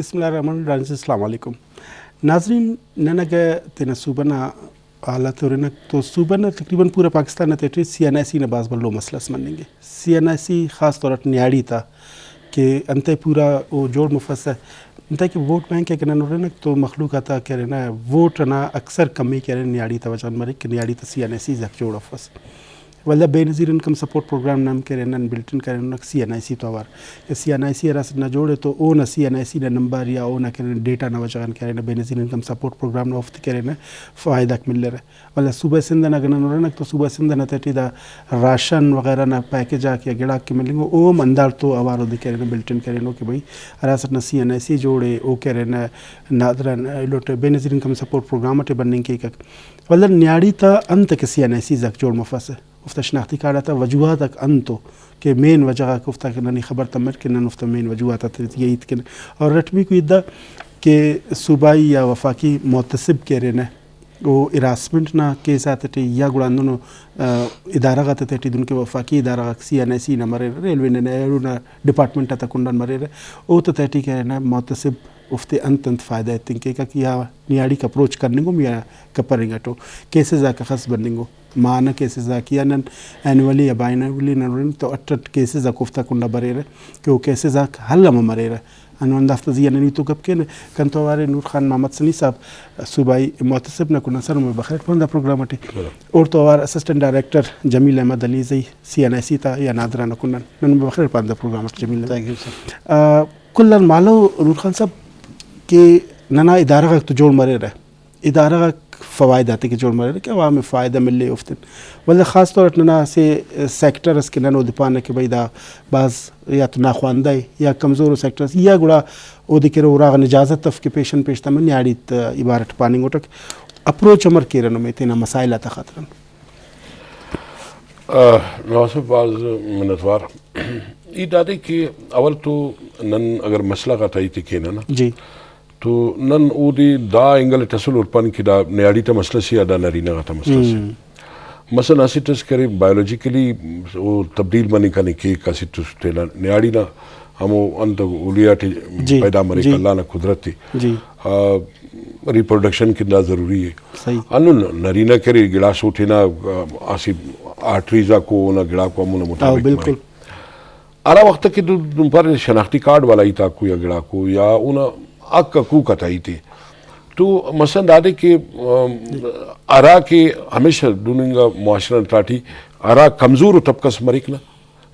बिस्मिल्लाहिर्रहमानिर्रहीम। अस्सलाम वालेकुम नाज़रीन। ननगे तेना सुबना हालत और न तो सुबना तकरीबन पूरा पाकिस्तान तेट्री CNIC ने बाज़ बल्लो मसलस मनेंगे। CNIC ख़ास तौर पर न्याड़ी था कि अंते पूरा वो जोड़ मुफस है अंते कि वोट बैंक के कना नोरे न तो मखलूक आता कह रहे ना वोट ना अक्सर कमी कह रहे न्याड़ी था वजन मरे कि न्याड़ी था CNIC जक जोड़ अफस वल्ला बेनज़ीर इनकम सपोर्ट प्रोग्राम नाम के रहना बिल्टन करें न CNIC तो आवार CNIC रस न जोड़े तो ओ न CNIC न नंबर या ओ न करें डेटा न वजन करें न बेनज़ीर इनकम सपोर्ट प्रोग्राम न ऑफ करें न फ़ायदा मिल रहा वल्ला सुबह सिंध न गना न तो सुबह सिंध न तेटी दा राशन वगैरह न पैकेज आके गिड़ा के मिलेंगे ओ मंदार तो आवार उधर करें न बिल्टन करें न कि भाई रस न CNIC जोड़े ओ करें न नादरा लोटे बेनज़ीर इनकम सपोर्ट प्रोग्राम टे बनने के वल्ला न्याड़ी था अंत के CNIC जक जोड़ मुफस उफ्ता शनाख्ती कार्ड था वजूहात तक अंतो के मेन वजह को उफ्ता के ननी खबर तमर के नन उफ्ता मेन वजूहात था यही के और रटवी को इद्दा के सूबाई या वफाकी मुतसिब के रहना वो इरासमेंट ना केस आते थे या गुड़ानों इदारा का थे दुन के वफाकी इदारा CNIC न मरे रेलवे ने ना डिपार्टमेंट तक कुंडन मरे रहे वो तो तैटी के रहना मुतसिब उफ्ते अंत फ़ायदा तिंके का कि या नियाड़ी का अप्रोच करने को या कपरेंगे तो केसेस आका खस बनने को माना केसेस आकिया नन एनुअली या बाइनरली नन तो अट्ट केसेस आकुफ्ता कुंडा बरे रहे कि वो केसेस आक हल लम मरे रहे अनवन दफ्तजिया नहीं तो कब के न कंतवारे नूर खान मोहम्मद सनी साहब सूबाई मुतसिब न कुना सर में बखैर पंदा प्रोग्राम अटे और तो आवार असिस्टेंट डायरेक्टर जमील अहमद अली जई CNIC था या नादरा न कुना नन बखैर पंदा program Jameel thank you sir कुल्लन मालो नूर खान साहब के नना इदारा का तो जोड़ मरे रहे इदारा का फ़वाद आते कि जोड़ मरे रहे क्या वहाँ में फ़ायदा मिल रहे उफ्तन वल्ला ख़ास तौर पर नना से सेक्टर्स के ननो दिपाने के भाई दा बाज़ या तो नाख्वानदा या कमज़ोर सेक्टर्स या गुड़ा ओ दिखे उरा निजाजत तफ के पेशन पेश तमन याड़ी इबारत पानी गोटक अप्रोच अमर के रनो में तेना मसाइल आता ख़ातरन नवासफ बाज़ मिनटवार ये दादे कि अवल तो नन अगर मसला का ताई थी के ना जी तो नन उदी दा इंगल तसल उर्पन की दा न्याड़ी ता मसला सी अदा नरीना का ता मसला सी मसला नासिटस करे बायोलॉजिकली वो तब्दील बनी करने की कासिटस तेला न्याड़ी ना हमो अंत उलिया पैदा मरे अल्लाह ना कुदरत थी रिप्रोडक्शन कितना ज़रूरी है अनु नरीना करे गिलास उठे ना आसी आर्टरीज़ा को ना गिला को अमुना मुताबिक बिल्कुल आला वक्त के तुम पर शनाख्ती कार्ड वाला ही था को या गिला को या उन आग का कू कताई थी तो मसलन दादे के आरा के हमेशा दुनिया मुआशरा टाटी आरा कमज़ोर तबकस मरिक ना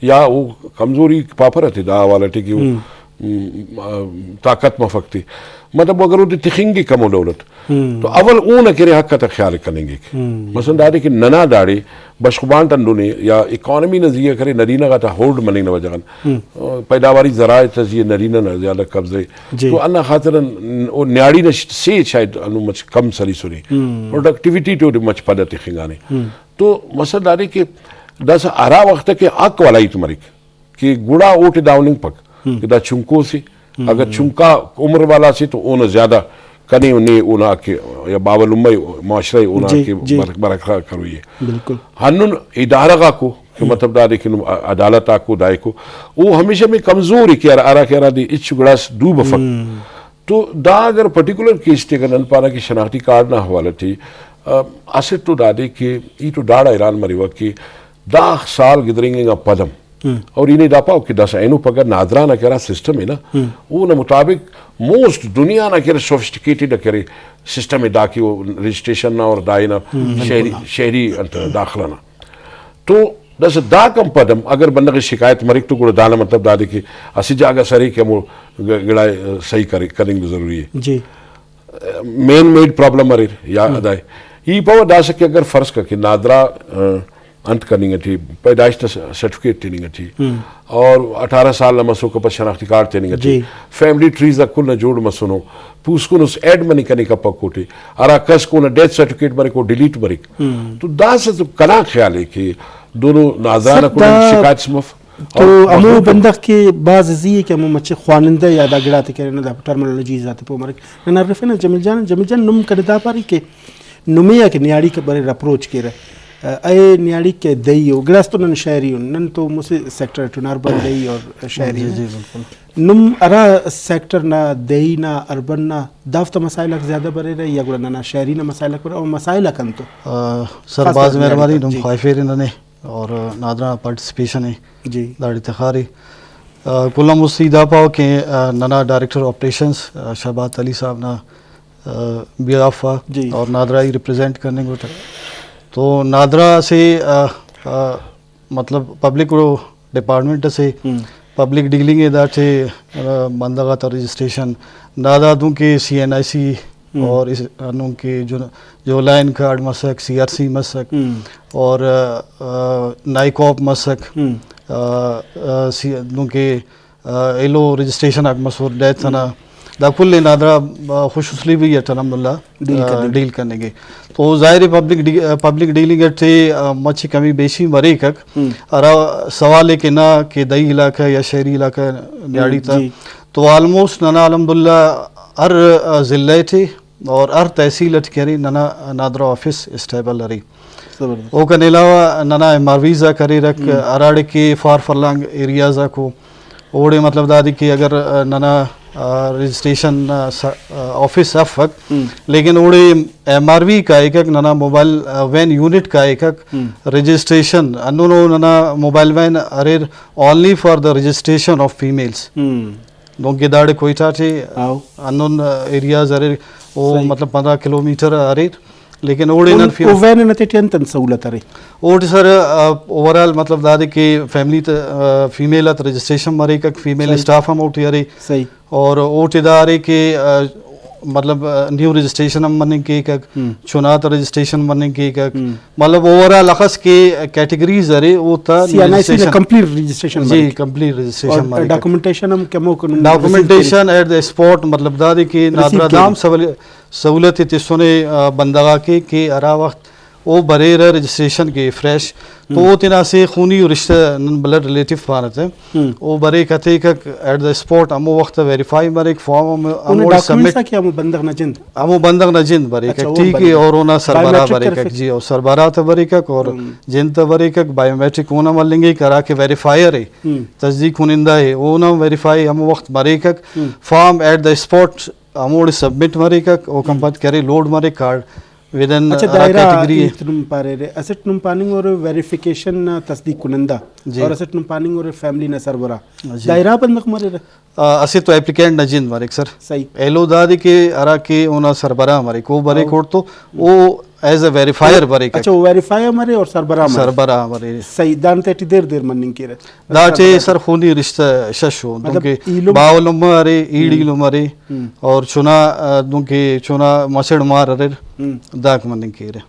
या वो कमज़ोरी पापर थे दा वाला थे कि वो ताकत मफकती मतलब अगर वो तिखेंगे कम दौलत तो अवल वो न करे हक का ख्याल करेंगे मसलन दादे कि नना दाड़े बशुबान तंडुने या इकॉनमी नजिया करे नरीना का होल्ड मने न वजगन पैदावारी ज़राए तजिए नरीना न ज़्यादा कब्जे तो अल्लाह खातिर वो न्याड़ी न से शायद अनु मच कम सरी सुनी प्रोडक्टिविटी तो मच पदते खिंगाने तो मसलन दादे कि दस आरा वक्त के आक वाला ही तुम्हारी कि गुड़ा ओट डाउनिंग पक कि दा चुंको से अगर चुंका उम्र वाला से तो ओन ज़्यादा कने उन्हें उना के या बावल उम्मई माशरे उना के बरकरार करोइए बिल्कुल हनुन इदारा का को कि मतलब दा लेकिन अदालत को दाय को वो हमेशा में कमज़ोर ही क्या आरा के दी इच गुड़ास दू बफक तो दा अगर पर्टिकुलर केस टे गन पारा की शनाख्ती कार्ड ना हवाला थी असे तो दादे के ई तो डाड़ा ईरान मरीवा की दा साल गिदरेंगे पदम और इन्हें दापाओ कि दस एनु पगर नादरा ना करा सिस्टम है ना वो न मुताबिक मोस्ट दुनिया ना करे सोफिस्टिकेटेड ना करे सिस्टम है दाकी वो रजिस्ट्रेशन ना और दाई ना शहरी दाखला ना तो दस दा कम पदम अगर बंदा की शिकायत मरिक तो गुड़ दाना मतलब दादे की असी जागा सरी के मो गड़ाए सही करेंगे जरूरी है जी मेन मेड प्रॉब्लम मरे या अदाय ये पावर दा सके अगर फर्ज करके नादरा अंत करनी थी पैदाइश सर्टिफिकेट देनी थी और 18 साल मसो को शनाख्ती कार्ड देनी थी फैमिली ट्रीज कुल न जोड़ मसुनो पूछको उस एड मनी करने का पक्कोटे अरा कस को न डेथ सर्टिफिकेट मरे को डिलीट मरे तो दास तो कना ख्याल है कि दोनों नाज़राना को शिकायत समफ तो अमो बंदा के बाज जी के अमो मच्चे ख्वानिंदा या दा गिड़ाते के ना टर्मिनोलॉजी जाते पो मरे ना रफे ना जमिलजान नुम करदा पारी के नुमिया के न्याड़ी के बरे अप्रोच के रहे अये न्याड़ी के दई हो गिलास तो नन शहरी हो नन तो मुझसे सेक्टर टुनार बन दई और शहरी जी बिल्कुल नुम अरा सेक्टर ना देई ना अर्बन ना दाफ्त मसाइल ज़्यादा बरे रहे या गुड़ा ना शहरी ना मसाइल पर और मसाइल कन तो सर बाज मेहरबानी नुम खाइफेर इन्होंने और नादरा पार्टिसिपेशन है जी दाड़ी तखारी कुल्ला मुसीदा पाओ के नना डायरेक्टर ऑपरेशंस शहबाद अली साहब ना बियाफा और नादरा ही रिप्रेजेंट करने को तो नादरा से मतलब पब्लिक डिपार्टमेंट से पब्लिक डीलिंग इधर से बंदगा रजिस्ट्रेशन नादादों के CNIC और इस अनु के जो लाइन कार्ड मसक CRC मसक और नाइकॉप मसक के एलो रजिस्ट्रेशन अक मसूर डेथ ना दाकुल ने नादरा खुशुसली भी अल्हम्दुलिल्लाह डील करने के तो ज़ाहिर पब्लिक डीलिंग से मच्छी कमी बेशी मरे कक अरा सवाल है कि ना कि दई इलाका या शहरी इलाका न्याड़ी था तो आलमोस्ट नना अल्हम्दुलिल्लाह हर ज़िले थे और हर तहसील करी नना नादरा ऑफिस स्टेबल रही वो के अलावा नना MRVs करे रख अराड़े के फार फरलांग एरियाज़ को ओड़े मतलब दादी की अगर नना रजिस्ट्रेशन ऑफिस अफक लेकिन ओड़े MRV का एक नना मोबाइल वैन यूनिट का एक रजिस्ट्रेशन अन्नो नना मोबाइल वैन अरेर only for the registration of females donc gedade koita the unknown areas are वो मतलब 15 किलोमीटर अरे लेकिन ओडे न फिर ओवन न ते टेंशन सहूलत अरे ओड सर ओवरऑल मतलब दादे के फैमिली फीमेल रजिस्ट्रेशन मरे का फीमेल स्टाफ हम उठ अरे सही और ओट इदारे के मतलब न्यू रजिस्ट्रेशन हम बनने के एक चुनाव रजिस्ट्रेशन बनने के एक मतलब ओवरऑल अखस के कैटेगरीज अरे वो था CNIC कंप्लीट रजिस्ट्रेशन जी कंप्लीट रजिस्ट्रेशन और डॉक्यूमेंटेशन हम chemo documentation eight the spot मतलब दादे के नादरादाम सहूलत तिसोने बंदगा के अरा वक्त वो बरेर रजिस्ट्रेशन के फ्रेश तो वो तिना से खूनी रिश्ता ब्लड रिलेटिव पानत है वो बरे कहते कि एट द स्पॉट अमो वक्त वेरीफाई मरे एक फॉर्म अमो सबमिट किया अमो बंदग नजिंद बरे का ठीक है और ओना सरबरा बरे का जी और सरबरा तो बरे का और जिन तो बरे का बायोमेट्रिक ओना मलेंगे करा के वेरीफायर है तस्दीक कुनिंदा है ओना वेरीफाई अमो वक्त मरे का फॉर्म एट द स्पॉट अमो सबमिट मरे का वो कंपत करे लोड मरे कार्ड विदन कैटेगरी तुम पारे रे असेट तुम पानिंग और वेरिफिकेशन तस्दीक कुनंदा और असेट तुम पानिंग और फैमिली न सरबरा दायरा बंदक मरे रे असे तो एप्लीकेंट नजिन मरे सर सही एलो दादी के अरा के ओना सरबरा मरे को बरे कोड तो वो एज अ वेरीफायर बरे अच्छा वो वेरीफायर मरे और सरबरा मरे सही दान ते देर मन्निंग के रे दाचे सर खूनी रिश्ता शशो दुके बावल मरे ईडी मरे और चुना दुके चुना मसड़ मार रे दाक मन्निंग के रे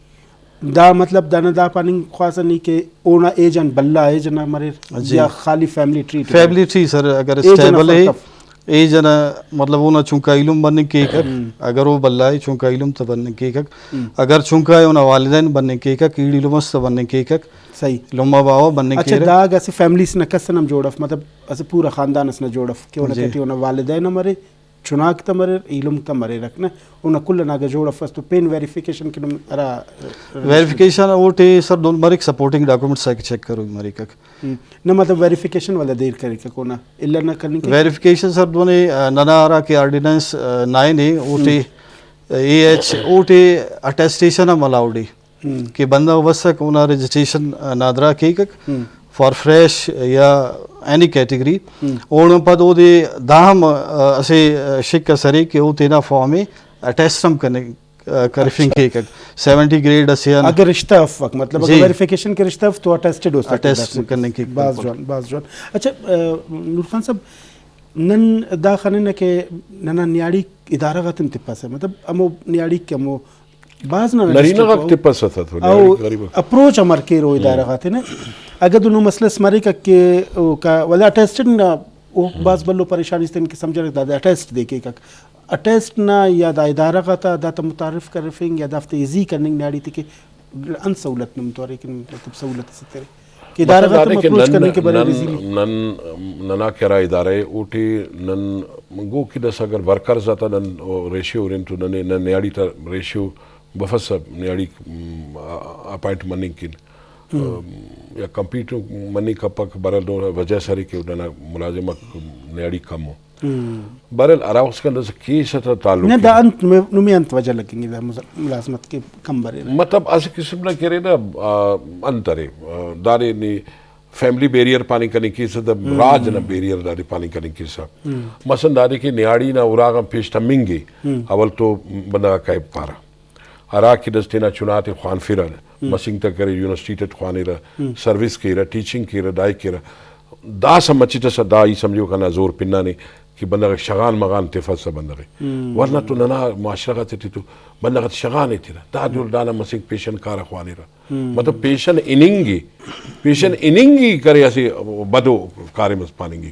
दा मतलब दाना दा पानिंग ख्वासनी के ओना एजन बल्ला एजना मरे या खाली फैमिली ट्री सर अगर स्टेबल है एजन मतलब वो ना चुंका इलम बनने के अगर वो बल्ला है चुंका इलम तो बनने के अगर चुंका है ना वालिदैन बनने के कीड़ी लुमस तो बनने के सही लुम्मा बावा बनने के अच्छा दाग ऐसे फैमिली से न कसनम जोड़फ मतलब ऐसे पूरा खानदान से न जोड़फ के उन कहती उन वालिदैन मरे चुनाक तमरे इलम तमरे रखना उन कुल नागा जोड़ा फर्स्ट तो पेन वेरिफिकेशन के अरा वेरिफिकेशन ओटे सर दोन बार एक सपोर्टिंग डॉक्यूमेंट्स आके चेक करो मरे का न मतलब वेरिफिकेशन वाला देर करे का कोना इल्ला न करने के वेरिफिकेशन सर दोने ननारा के ऑर्डिनेंस 9 है ओटे AH ओटे अटेस्टेशन हम अलाउड है कि बंदा वसक उना रजिस्ट्रेशन नादरा के फॉर फ्रेश या एनी कैटेगरी और पद वो दे दाम ऐसे शिक सरे के वो तेना फॉर्म में अटेस्टम करने करफिंग के 70 ग्रेड से अगर रिश्ता वक्त मतलब अगर वेरिफिकेशन के रिश्ता तो अटेस्टेड हो सकता है अटेस्ट करने के बाज जॉन अच्छा नूर खान साहब नन दा खाने न के नना न्याड़ी इदारा का तुम तिप्पा से मतलब अमो न्याड़ी के अमो बाज ना नरीना का तिप्पा सा था थोड़ा गरीब अप्रोच अमर के रो इदारा खाते ने अगर दोनों मसले स्मरी का के का वाला अटेस्टेड ना वो बाज बल्लो परेशानी से इनके समझने दादा अटेस्ट देके का अटेस्ट ना या दा इदारा का था दाता मुतारिफ कर रफिंग या दाफ्ते इजी करने न्याड़ी थी के अन सहूलत नम तो अरे कि मतलब सहूलत से तेरे कि इदारा का तो अप्रोच करने के बारे में नना केरा इदारे ऊटी नन गो की दस अगर वर्कर्स जाता नन रेशियो रेंटू नने नन न्याड़ी ता रेशियो बफस न्याड़ी अपॉइंट मनी की या कंप्यूटर मनी कपक बरल दो वजह सरी के उडना मुलाजिम न्याड़ी कम हो बरल अरा उसका अंदर से केस था ताल्लुक ने दा अंत में नुमी अंत वजह लगेंगे दा मुलाजमत के कम बरे मतलब ऐसे किस्म ना करे ना अंतरे दारे ने फैमिली बैरियर पानी करने की से राज ना बैरियर दारे पानी करने की सा मसन दारे की न्याड़ी ना उरागा पेश तमिंगे अवल तो बंदा का पारा अरा की दस्ते ना चुनाते खान फिरा मसिंग तक करे यूनिवर्सिटी तक खाने रहा सर्विस के रहा टीचिंग के रहा दाई के रहा दा समझी तो सदा ही समझो का ना जोर पिन्ना ने कि बंदा शगान मगान तिफत से बंदा वरना तो नना माशरा का तो बंदा का शगान ही थी दा जो दाना मसिंग पेशन कार खाने रहा मतलब पेशन इनिंगी करे ऐसे बदो कार्य मस पानेंगे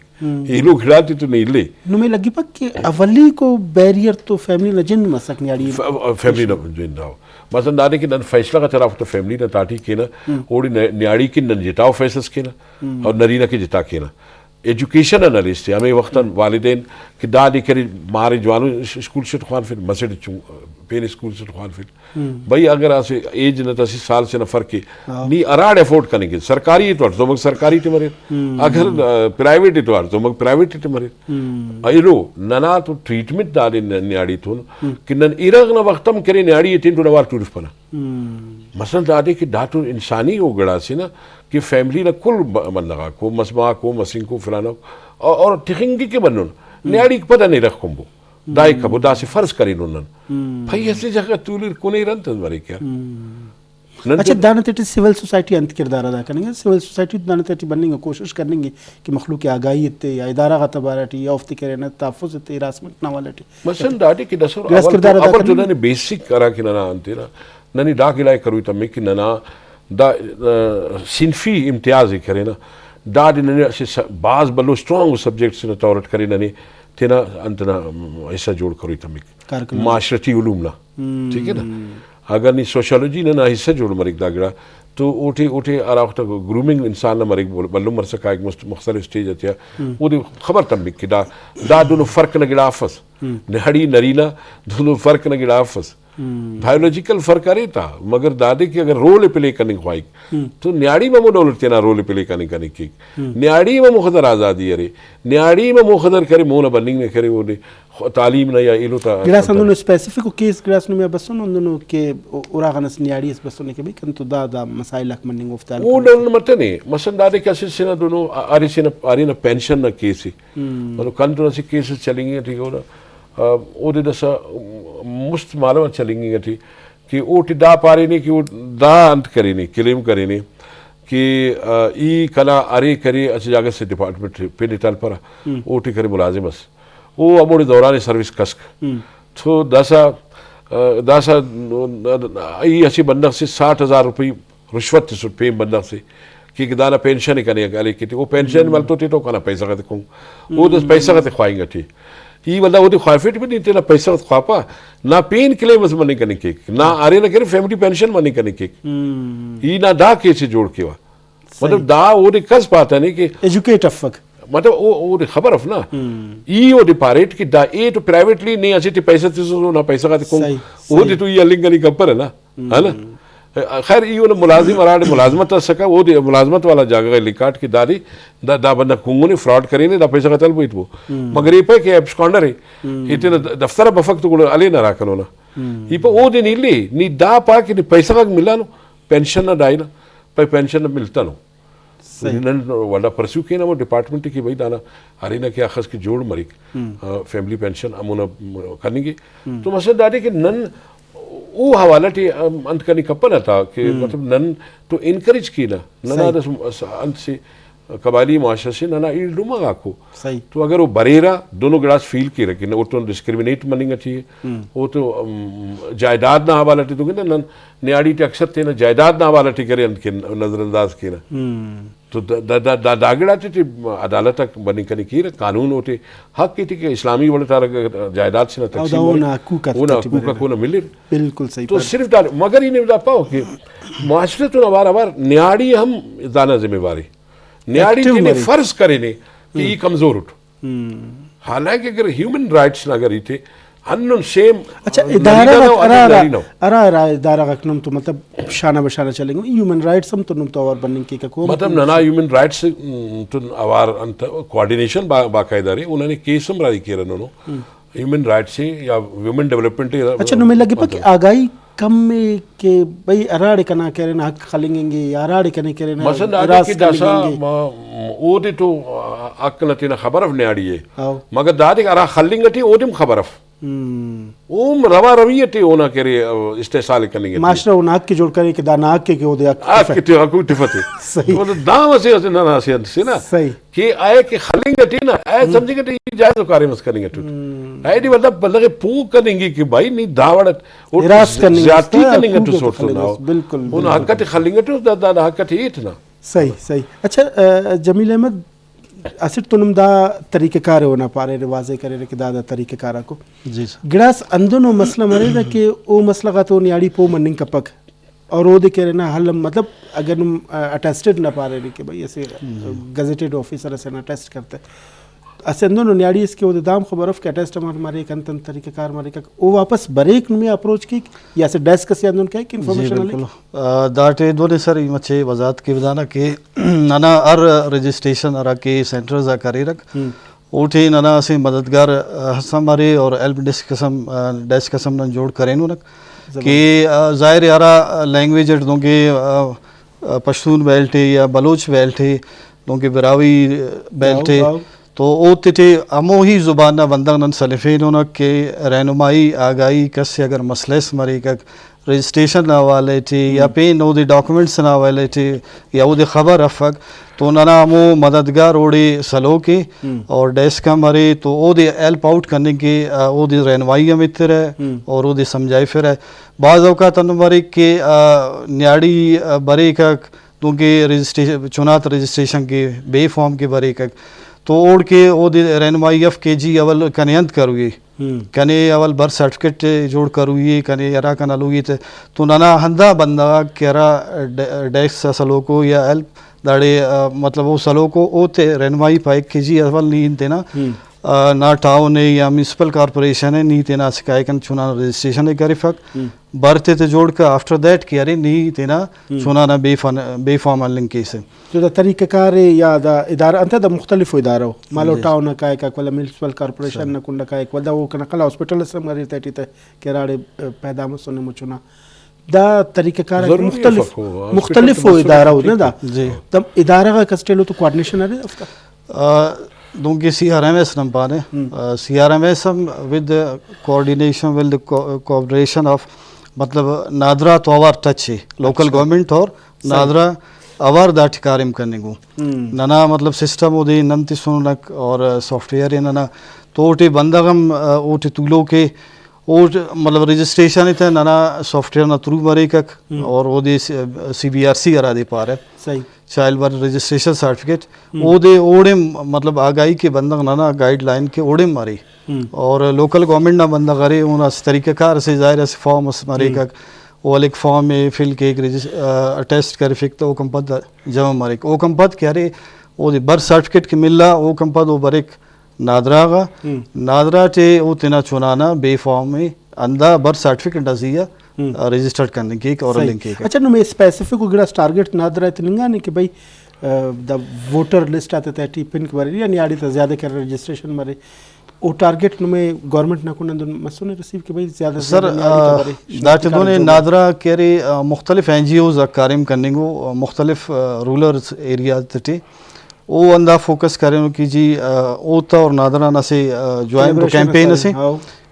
ये लोग खिलाते तो नहीं ले नुमे लगी पक कि अवली को बैरियर तो फैमिली न जिन मसक न्याड़ी फैमिली न जिन रहो मसन दाने की नन फैसला का तरफ तो फैमिली न ताटी के ना ओडी न्याड़ी की नन जिताओ फैसस के ना और नरीना की जिता के ना एजुकेशन एनालिस्ट हमें वक्त वालिदैन कि दादी करी मारे जवानों स्कूल से खान फिर मसड पेन स्कूल से खान फिर भाई अगर ऐसे एज न तसी साल से न फर्क की नी अराड अफोर्ड करेंगे सरकारी तो तो मग सरकारी ते मरे अगर प्राइवेट तो मग प्राइवेट ते मरे अइलो नना तो ट्रीटमेंट दादी न्याड़ी तो कि नन इरग न वक्तम करे न्याड़ी तीन तो वार टूरिस्ट पना मसल दादी की दातु इंसानी हो गड़ा से ना कि फैमिली ना कुल बंदा को मसमा को मसिंग को फलाना और ठिकिंगी के बनन न्याड़ी पता नहीं रख कुंबो दाई कबो दा से फर्ज करी नन भाई ऐसी जगह तूलिर को नहीं रंत मरे क्या अच्छा दानत सिविल सोसाइटी अंत किरदार अदा करेंगे सिविल सोसाइटी दानत बनने की कोशिश करेंगे कि मखलूक आगाही इत्ते या इदारा का तबारटी या उफ्ती करे ना ताफुज इत्ते रासमत नावालटी मसन दादी की दसर अवर तो नने बेसिक करा कि ना अंते ना ननी दाखिला करू तमे कि नना दा सिनफी इम्तियाज ही करे ना दादी नने ऐसे बाज बल्लो स्ट्रॉन्ग सब्जेक्ट से तौरत करे नने तेना अंतना ऐसा जोड़ करू तमे माशरती उलूम ना ठीक है ना अगर नहीं सोशोलॉजी ने ना हिस्सा जोड़ मरिक दागड़ा तो उठे उठे आराख तक ग्रूमिंग इंसान ना मरिक बल्लो मर सका एक मुख्तलिफ स्टेज अतिया वो दे खबर तमिक कि दा दोनों फर्क न गिड़ा आपस नहड़ी नरीना दोनों फर्क न गिड़ा आपस बायोलॉजिकल फर्क अरे था मगर दादे की अगर रोल प्ले करने ख्वाई तो न्याड़ी में मुडोलत ना रोल प्ले करने की न्याड़ी में मुखदर आज़ादी अरे न्याड़ी में मुखदर करे मोना बनिंग में करे वो तालीम ना या इलो ता गिलास अंदर स्पेसिफिक केस गिलास में बसों अंदर के उरागनस न्याड़ी इस बसों ने के भी कंतु दादा मसाइल लक मनिंग उफ्तार वो डोल मते ने मसन दादे के असिल से ना दोनों आरी ना पेंशन ना केसी मतलब कंतु ना सी केसेस चलेंगे ठीक हो ना ओदे दसा मुस्त मालूम चलेंगे ठीक कि ओटी दा पारे नहीं कि वो दा अंत करे नहीं क्लेम करे नहीं कि ई कला अरे करे अच्छी जगह से डिपार्टमेंट पे निकाल पड़ा ओटी करे मुलाजिम बस वो अमोड़ी दौरान सर्विस कस्क तो दासा ई अच्छी बंदक से 60,000 रुपये रिश्वत से पे बंदक से कि दाना पेंशन ही करने का लेकिन वो पेंशन मल तो कहना पैसा का देखूँ वो तो पैसा का ख्वाएंगे ठीक ये बंदा वो तो ख्वाफिट भी नहीं थे ना पैसा ख्वापा ना पेन क्लेम बस मनी करने के ना अरे ना करे फैमिली पेंशन मनी करने के ये ना दा कैसे जोड़ के वा मतलब दा वो कस पाता नहीं कि एजुकेट अफक मतलब वो खबर अफ ना ई वो डिपारेट कि दा ए तो प्राइवेटली नहीं अच्छे पैसा तो ना पैसा का देखूँ वो तो ये लिंग नहीं कपर है ना खैर ये मुलाजिम अराड मुलाजमत सका वो मुलाजमत वाला जगह लिकाट की दादी दा बंदा कुंगो ने फ्रॉड करे ने दा पैसा का तल बोई वो मगर ये पे कि एब्सकॉन्डर है इतने दफ्तर बफक तो अले ना राखनो ना ये पे वो दिन इल्ली नी दा पा कि पैसा का मिला नो पेंशन ना डाई ना पे पेंशन ना मिलता नो नन वाला परस्यू के ना वो डिपार्टमेंट की भाई दाना अरे ना क्या खस की जोड़ मरिक फैमिली पेंशन अमुना करने की तो मसद दादी के नन वो हवाला टी अंत करने कपन था कि मतलब नन तो इनकरेज की ना नना अंत से कबाली माशा से नना ईल डूमा आको सही तो अगर वो बरेरा दोनों गिलास फील की रखे ना वो तो डिस्क्रिमिनेट मनिंग चाहिए वो तो जायदाद ना हवाला टी तो ना नन न्याड़ी टी अक्सर थे ना जायदाद ना हवाला टी करे अंत के नजरअंदाज की ना तो दागड़ा थे अदालत तक बनी करने की कानून होते हक की थी कि इस्लामी बड़े तार जायदाद से ना तकसीम वो ना को ना मिले बिल्कुल सही तो सिर्फ दार मगर ही नहीं पाओ कि माशरे तो अबार अबार न्याड़ी हम दाना जिम्मेवारी न्याड़ी ने फर्ज करे ने कि ये कमजोर उठ हालांकि अगर ह्यूमन राइट्स ना अगर थे हन्नुन सेम अच्छा इदारा अरा इदारा रखनम तो मतलब शाना बशाना चलेंगे ह्यूमन राइट्स हम तो नुम तो और बनने की को मतलब नना ह्यूमन राइट्स तो अवार अंत कोऑर्डिनेशन बाकायदारी उन्होंने केसम राई किया रनो ह्यूमन राइट्स या वुमेन डेवलपमेंट अच्छा नुमे लगे पा कि आगाई कम में के भाई अराड़ कना कह रहे ना हक खलेंगे या अराड़ कने कह रहे ना मसन आगे की दासा ओदे तो अक्कलती ना खबर अफ न्याड़ी है मगर दादी अरा खलेंगे ओदिम खबर अफ ओम रवा रवियते ओना करे इस्तेसाल करेंगे मास्टर ओना के जोड़ करे कि दानाक के ओदे आक के तो अकु टिफते सही मतलब दाम से ना से ना सही कि आए के खलेंगे टी ना ऐ समझेंगे टी जायज कार्य मत करेंगे टू ऐ दी मतलब के पू करेंगे कि भाई नहीं दावड़त और ज्यादती करेंगे तो सोच ना बिल्कुल उन हकत खलेंगे तो दादा हकत ही इतना सही सही अच्छा जमील अहमद असर तुम दा तरीक़ेकार होना पारे रिवाजे करे कि दादा तरीक़ेकारा को जी गिड़ास अंदनो मसला मरे ना कि ओ मसला का तो न्याड़ी पो मनिंग कपक और वो देखे ना हल मतलब अगर तुम अटेस्टेड ना पारे कि भाई ऐसे गजेटेड ऑफिसर से ना टेस्ट करते ऐसे अंदनो न्याड़ी इसके वो दाम खबर ऑफ अटेस्ट मारे कंतन तरीक़ेकार मारे का वो वापस बरेक में अप्रोच की या से डेस्क से अंदन क्या कि इंफॉर्मेशन दाटे दोने सर मचे वजात के बदाना के नाना अर रजिस्ट्रेशन अरा के सेंटर्स आ करे रख उठे नाना से मददगार हमारे और हेल्प डेस्क कसम न जोड़ करें नु रख कि ज़ाहिर यारा लैंग्वेज दोगे पश्तून बेल्ट है या बलोच बेल्ट है दोगे बिरावी बेल्ट है तो ओ तिथे अमो ही ज़ुबान बंदा नन सलिफेन होना के रहनुमाई आगाही कस अगर मसलेस मरी का रजिस्ट्रेशन ना वाले थे या पे नो दे डॉक्यूमेंट्स ना वाले थे या वो दे खबर अफक तो नाना अमो मददगार ओडे सलो के और डेस्क का मरे तो वो दे हेल्प आउट करने के वो दे रहनुमाई मित्र है और वो दे समझाई फिर है बाज़ औक़ात मरे के न्याड़ी बरे का क्योंकि रजिस्ट्रेशन चुनात रजिस्ट्रेशन के बे फॉर्म के बरे का तो ओढ़ के वो रहनुमाई एफ के जी अवल कनेंत करूँगी कने अवल बर्थ सर्टिफिकेट जोड़ करूँगी कने यरा कना लूगी तो नाना हंदा बंदा केरा डेस्क सलो को या हेल्प दाड़े मतलब वो सलो को ओते रहनुमाई पाए के जी अवल नींद देना ना टाउन है या म्यूनसिपल कॉर्पोरेशन है नी तेना सिकाय कन चुना रजिस्ट्रेशन है करिफक बरते ते जोड़ का आफ्टर दैट कि अरे नी तेना चुना ना बेफॉर्म लिंक केस है जो दा तरीक़ेकार या दा इदारा अंत दा मुख्तलिफ इदारा मालो टाउन का एक वाला म्यूनसिपल कॉर्पोरेशन न कुंडा का एक वाला वो कना कला हॉस्पिटल से मरी तैटी ते केराड़े पैदा मुसने मुचुना दा तरीक़ेकार मुख्तलिफ इदारा हो ना दा तब इदारा का कस्टेलो तो कोऑर्डिनेशन है उसका दोगे CRMS नंपाने CRMS with coordination with cooperation of मतलब नादरा तो आवर टच है लोकल गवर्नमेंट और नादरा आवर दाट कार्य करने को नना मतलब सिस्टम उदे नंति सुनक और सॉफ्टवेयर है नना तो ओटे बंदगम ओटे तुलो के और मतलब रजिस्ट्रेशन इतना नना सॉफ्टवेयर ना थ्रू मरे का और वो दे CBRC करा दे पा रहे सही चाइल्ड बर्थ रजिस्ट्रेशन सर्टिफिकेट वो दे ओडे मतलब आगाही के बंदा नाना गाइडलाइन के ओडे मारे और लोकल गवर्नमेंट ना बंदा करे उन तरीक़ेकार से ज़ाहिर है फॉर्म मारे का वो एक फॉर्म में फिल के एक टेस्ट कर फिक तो वो कंपद जमा मारे वो कंपद क्या रे वो बर्थ सर्टिफिकेट के मिल रहा वो कंपद वो बरेक नादरा का नादरा चे वो तेना चुनाना बे फॉर्म में अंदा बर्थ सर्टिफिकेट डजिया रजिस्टर्ड करने की और लिंक की अच्छा नो मैं स्पेसिफिक उगड़ा टारगेट नादरा इतनिंगा नहीं कि भाई द वोटर लिस्ट आते थे पिन के बारे या नहीं आड़ी तो ज़्यादा कर रजिस्ट्रेशन मारे वो टारगेट नुमे गवर्नमेंट ना कुन मसूने रिसीव के भाई ज़्यादा सर दाट दोने नादरा केरे मुख्तलिफ NGOs कार्य करने को मुख्तलिफ रूरल एरिया थे वो अंदा फोकस करें कि जी ओता और नादरा ना से ज्वाइन टू कैंपेन से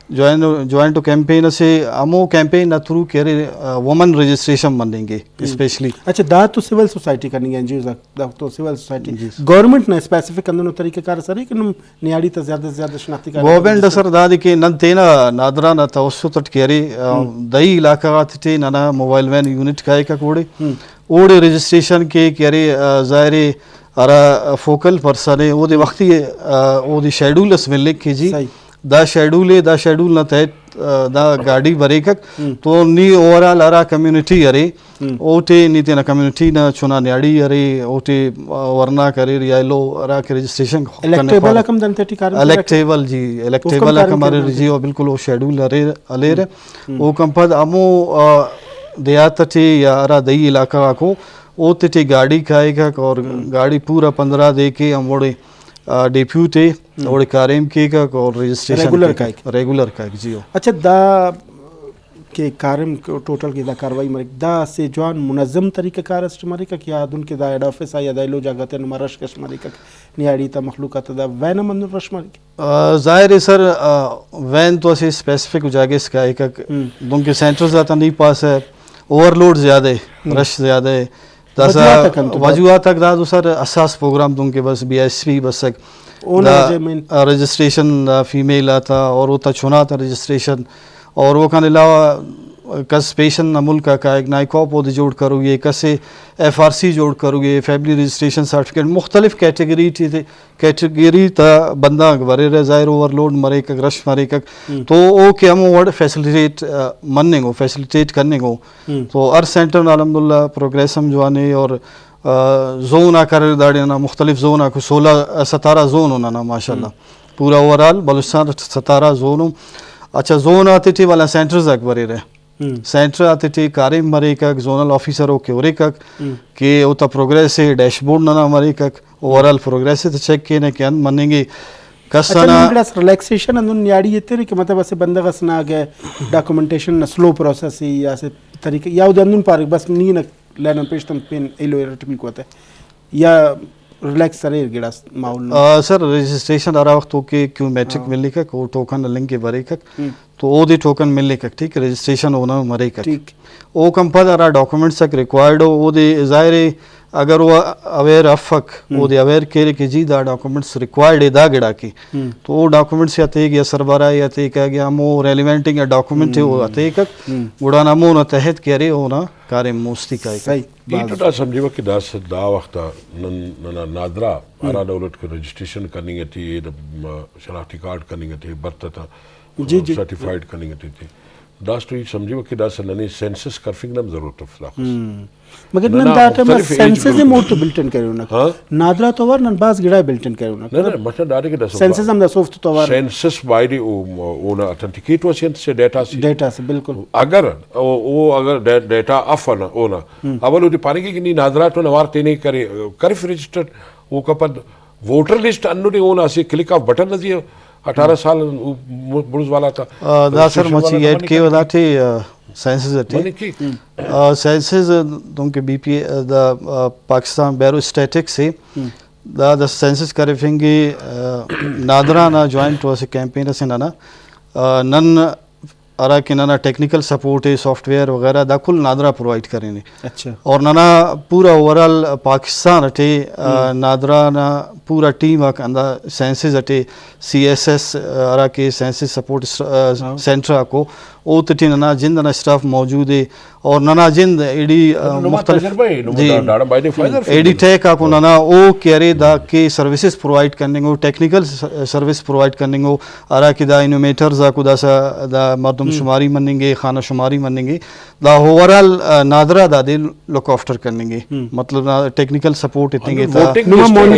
ज्वाइन टू कैंपेन से अमो कैंपेन थ्रू केरे वुमन रजिस्ट्रेशन बनेंगे स्पेशली अच्छा दा तो सिविल सोसाइटी करनी है NGOs दा तो सिविल सोसाइटी गवर्नमेंट ने स्पेसिफिक अंदर तरीक़ेकार सर कि नम नियाड़ी तो ज़्यादा से ज़्यादा शनाख्ती कार्ड गवर्नमेंट सर दादी के न तेना नादरा न तवसुत केरे दई इलाका थे ना मोबाइल वैन यूनिट का एक कोड़े ओड़े रजिस्ट्रेशन के केरे ज़ाहिर अरा फोकल पर्सन वो दे वक्ती वो दे शेड्यूल मिलने के जी दा शेड्यूल न तहत दा गाड़ी बरेकक तो नी ओवरऑल अरा कम्युनिटी अरे ओटे नीति ना कम्युनिटी ना चुना न्याड़ी अरे ओटे वरना करे रियालो अरा के रजिस्ट्रेशन इलेक्टेबल कम दंतेटी कार इलेक्टेबल जी इलेक्टेबल हमारे जी और बिल्कुल वो शेड्यूल अरे अलेर वो कंपद अमो दयातटी या अरा दई इलाका को ओते गाड़ी खाएगा और गाड़ी पूरा 15 दे के हम वोड़े डेप्यूटे और कारेम के का और रजिस्ट्रेशन रेगुलर का जी। अच्छा दा के कारेम को टोटल की दा कार्रवाई मरे दा से जवान मुनज़्ज़म तरीके कार इस्तेमाल का क्या दुन के दा हेड ऑफिस या दा लो जगह न मरश के इस्तेमाल का नियाड़ी ता मखलूकात दा वैन मन रश मारी जाहिर है सर वैन तो ऐसे स्पेसिफिक जगह इसका एक दुन के सेंटर्स ज़्यादा नहीं पास है ओवरलोड ज़्यादा है रश ज़्यादा है वजूहा तक दादू सर असास प्रोग्राम दूंगे बस BSP बस रजिस्ट्रेशन फीमेल आता और वो चुना था रजिस्ट्रेशन और वो खाने अलावा कस पेशन मुल्क का एक नाइकॉप वो जोड़ करोगे कसे FRC जोड़ करोगे फैमिली रजिस्ट्रेशन सर्टिफिकेट मुख्तलिफ कैटेगरी ता बंदा भरे रह जाहिर ओवरलोड मरे का रश मरे का तो वो के हम वर्ड फैसिलिटेट मनने को फैसिलिटेट करने को तो हर सेंटर अलहमदुलिल्लाह प्रोग्रेस हम जो आने और जोन आकर दाड़े ना मुख्तलिफ जोन आको 16-17 जोन होना ना माशाल्लाह पूरा ओवरऑल बलूचिस्तान 17 जोन। अच्छा जोन आते थे वाला सेंटर्स तक भरे रहे सेंटर आते थे कारेम मरे का जोनल ऑफिसरों के ओरे का के उता प्रोग्रेस है डैशबोर्ड ना मरे का ओवरऑल प्रोग्रेस है चेक के ने क्या मनेंगे कसना रिलैक्सेशन अंदर न्याड़ी येते कि मतलब ऐसे बंदा कसना गए डॉक्यूमेंटेशन न स्लो प्रोसेस है या से तरीके या उदंदुन पार बस नी न लेना पेशतम पेन एलो एरटमी को होता है या रिलैक्स सरे गिड़ा माहौल सर रजिस्ट्रेशन आ रहा वक्त के क्यों मैट्रिक मिलने का को टोकन लिंक के भरे का तो वो दे टोकन मिलने का ठीक रजिस्ट्रेशन होना मरे का ठीक वो कंपद आ रहा डॉक्यूमेंट्स तक रिक्वायर्ड हो वो दे जाहिर अगर वो अवेयर अफक वो दे अवेयर के जी दा डॉक्यूमेंट्स रिक्वायर्ड है दा गिड़ा की तो वो डॉक्यूमेंट्स या ते या सरबरा या ते क्या गया मो रेलेवेंटिंग या डॉक्यूमेंट है वो आते का गुड़ा ना मो न तहत करे हो ना कार्य मुस्ती का सही ईटटा समझिबा कि दास दा वक्त न नादरा आरा दौलत के रजिस्ट्रेशन करनी थी शनाख्ती कार्ड करनी थी बर्थ था जी सर्टिफाइड करनी थी दास तो समझिबा कि दास ननी सेंसस करफिंग नम जरूरत फ्लाक मगर नन डाटा में सेंसस में मोट बिल्टन करे ना नादरा तो वर नन बास गिड़ा बिल्टन करे ना ना मतलब डाटा के दास सेंसस हम दा सॉफ्ट तो वर सेंसस बाय ओन ऑथेंटिकेट वसन से डेटा से बिल्कुल अगर वो अगर डेटा अफ ना ओना अवल उदी पानी की नहीं नादरा तो नवार तेने करे करफ रजिस्टर्ड वो कपद वोटर लिस्ट अन्नुडी ओना से क्लिक ऑफ बटन नजी 18 साल बुर्ज वाला था दा सर मची ऐड के वदा थे साइंसेस अटे sciences donc BP the Pakistan bureau statistics से द सेंसस करफिंगे नादरा ना जॉइंट वास कैंपेन से ना नन अरा के ना टेक्निकल सपोर्ट है सॉफ्टवेयर वगैरह दा कुल नादरा प्रोवाइड करेंगे अच्छा और ना पूरा ओवरऑल पाकिस्तान अटे नादरा ना पूरा टीम अंदा सेंसस अटे CSS अरा के सेंसस सपोर्ट सेंटर को ओ तटी ना जिंद ना स्टाफ मौजूद है और ना जिंद एडी मुख्तलिफ एडी टेक को ना ओ करे दा के सर्विसेज प्रोवाइड करने को टेक्निकल सर्विस प्रोवाइड करने को अरा की दा इनोवेटर्स को दा मर्दम शुमारी मनेंगे खाना शुमारी मनेंगे दा ओवरऑल नादरा दा दे लुक आफ्टर करनेंगे मतलब ना टेक्निकल सपोर्ट इतने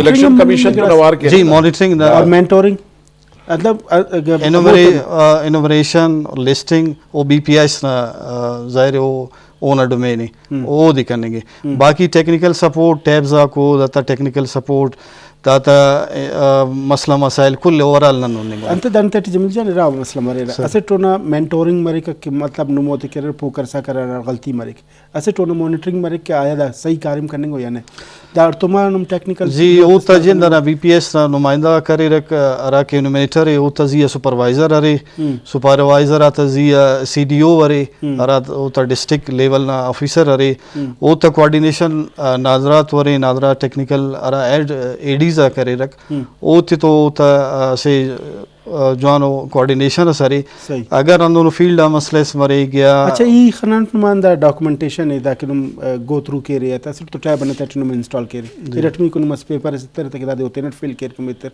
इलेक्शन कमीशन जी मॉनिटरिंग और मेंटोरिंग मतलब इनोवेशन और लिस्टिंग वो BPS ना जाहिर वो ओनर डोमेन है वो दिखानेंगे बाकी टेक्निकल सपोर्ट टैब्स को दाता टेक्निकल सपोर्ट दाता मसला मसाइल कुल ओवरऑल नन होने अंत दंत जमिल जाने रा मसला मरे ऐसे टोना मेंटोरिंग मरे का मतलब नुमोते करे पोकर सा करे गलती मरे ऐसे टोना मॉनिटरिंग मरे के आया दा सही कार्य करने को यानी दार तुम टेक्निकल जी वो तजिंद ना BPS ना नुमाइंदा करे रक अरा के इनोमिनेटर है वो तजिया सुपरवाइजर अरे सुपरवाइजर आता जिया CDO अरे अरा वो त डिस्ट्रिक्ट लेवल ना ऑफिसर अरे वो त कोऑर्डिनेशन नाजरात वरे नाजरा टेक्निकल अरा एडीज जा करे रख ओते तो ता से जानो कोऑर्डिनेशन सारी अगर अंदर फील्ड मसलेस मरे गया अच्छा ई खनन नुमांदा डॉक्यूमेंटेशन है ताकि तुम गो थ्रू के रहे था सिर्फ तो टाइप बनता है तुम इंस्टॉल के रहे रटमी को मस पेपर इस तरह तक दादे होते हैं फिल के के मित्र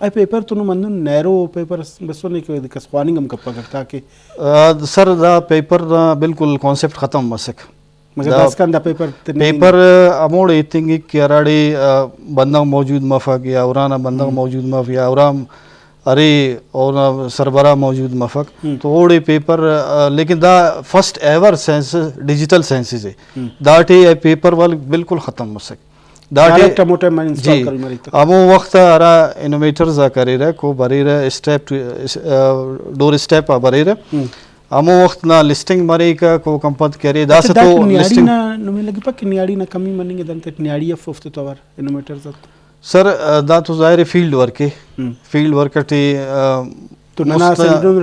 आई पेपर तो मंदु नैरो पेपर बस ने के कसवानिंग हम कप्पा करता के सर दा पेपर बिल्कुल कांसेप्ट खत्म मसक मगर दास का पेपर अमोड़ इतिंग कि अराड़ी बंदा मौजूद मफक या औराना बंदा मौजूद मफ या औराम अरे और सरबरा मौजूद मफक तो ओड़े पेपर लेकिन दा first ever census digital census है दाटे पेपर वाल बिल्कुल खत्म मसक दाटे टमोटे में इंस्टॉल कर मरी तो अमो वक्त अरा इनोवेटर्स आ करे रे को बरे रे स्टेप डोर स्टेप आ बरे रे अमो वक्त ना लिस्टिंग मरे का को कंपत करे दास तो लिस्टिंग ना नुमे लगी पक नियाड़ी ना कमी मनेंगे दंत नियाड़ी ऑफ ऑफ तो आवर इनोवेटर्स सर दा तो जाहिर फील्ड वर्क है फील्ड वर्क टे तो नना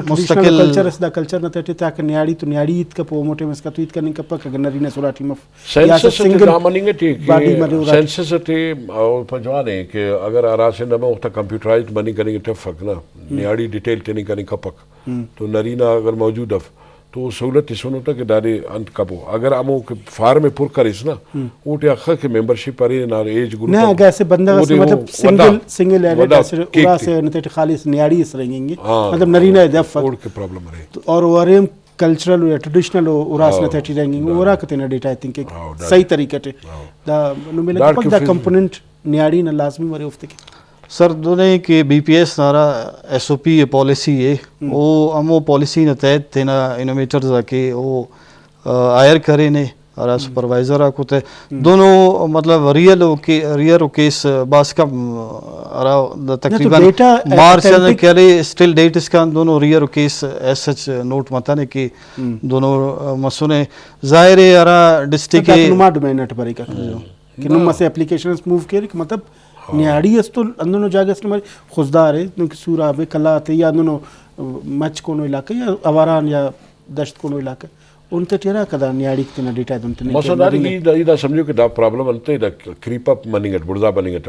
मुस्तकिल कल्चर इस दा कल्चर न ते ता के नियाड़ी तो नियाड़ी इत का पोमोटे में इसका तो इत का नहीं कपक गनरी ने सोराटी में सेंसस ते नामनिंग टे सेंसस ते और पंजवाने के अगर आरासे न में कंप्यूटराइज्ड बनी करेंगे तो फक ना नियाड़ी डिटेल ते नहीं करेंगे कपक तो नरीना अगर मौजूद है तो सहूलत इसमें होता कि डारे अंत कबो अगर हमो के फार्म में पुर करिस ना उठे अखा के मेंबरशिप अरे ना एज ग्रुप ना अगर ऐसे बंदा मतलब सिंगल एडेड ऐसे उरा से नते खालिस नियाड़ी इस रहेंगे मतलब नरीना दफ और के प्रॉब्लम रहे तो और वरेम कल्चरल या ट्रेडिशनल उरा से नते रहेंगे उरा कते ना डेटा आई थिंक सही तरीके से दा नु मिले पक दा कंपोनेंट नियाड़ी ना लाजमी मरे उफ्ते के सर दोने के बीपीएस नारा एसओपी ये पॉलिसी है वो अमो पॉलिसी न तहत थे ना इनोवेटर्स आके वो आयर करे ने और सुपरवाइजर आको ते दोनों मतलब रियल केस बास का तकरीबन मार्च ने करे स्टिल डेट इसका दोनों रियल केस एज सच नोट मता ने कि दोनों मसुने जाहिर है यारा डिस्ट्रिक्ट के नुमा डोमेनेट बरी का कि नुमा से एप्लीकेशंस मूव के मतलब नियाड़ी तो अंदनो जागे से हमारे खुशदार है क्योंकि सूरा वे कला थे या अंदनो मच कोनो इलाके या अवारान या दश्त कोनो इलाके उनते टेरा कदा नियाड़ी के ना डेटा उनते नहीं मसदारी ई दा समझो कि दा प्रॉब्लम अंते दा क्रीप अप मनिंग एट बुर्जा बनिंग एट